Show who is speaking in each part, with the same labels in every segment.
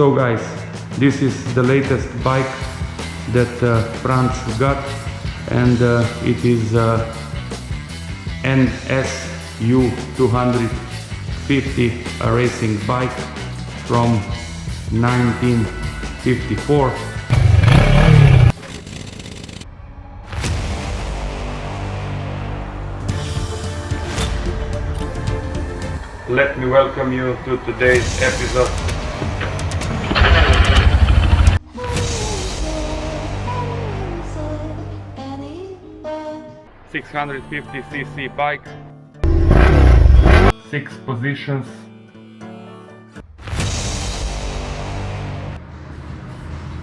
Speaker 1: So guys, this is the latest bike that Franc got, and it is NSU 250, a racing bike from 1954. Let me welcome you to today's episode. 650cc bike, 6 positions.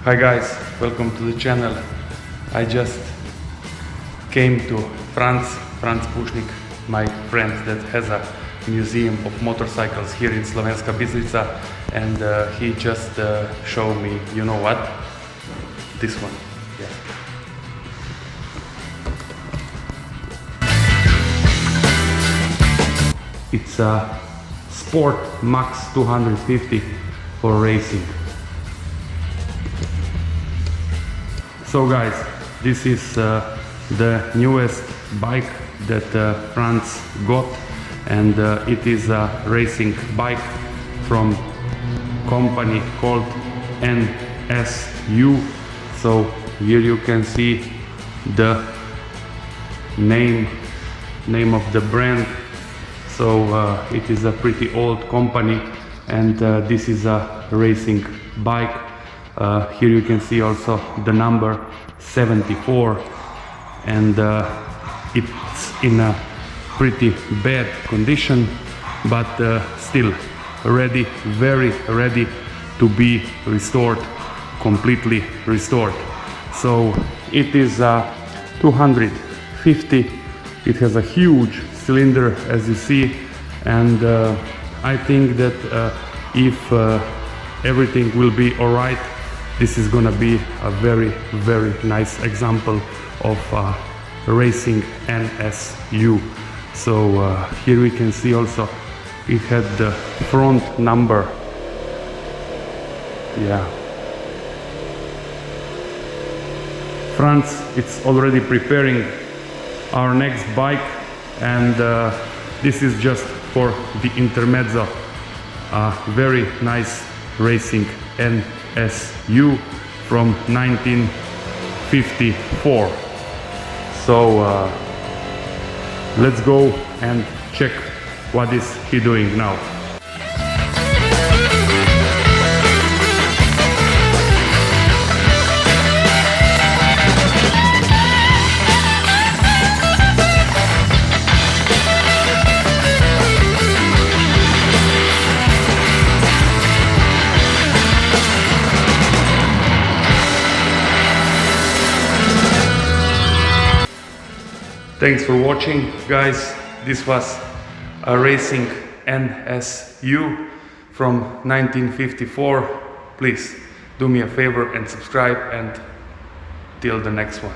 Speaker 1: Hi guys, welcome to the channel. I just came to Franc Pušnik, my friend that has a museum of motorcycles here in Slovenska Bistrica, and he just showed me, you know what? This one. Yeah. It's a Sportmax 250 for racing. So guys, this is the newest bike that Franc got, and it is a racing bike from company called NSU. So here you can see the name of the brand. So it is a pretty old company, and this is a racing bike. Here you can see also the number 74, and it's in a pretty bad condition, but still ready, very ready to be restored, completely restored. So it is a 250. It has a huge cylinder, as you see, and I think that if everything will be alright, this is gonna be a very nice example of racing NSU. So here we can see also it had the front number. Yeah. Franc, it's already preparing our next bike, and this is just for the intermezzo. Very nice racing NSU from 1954. So let's go and check what is he doing now. Thanks for watching, guys. This was a racing NSU from 1954. Please do me a favor and subscribe, and till the next one.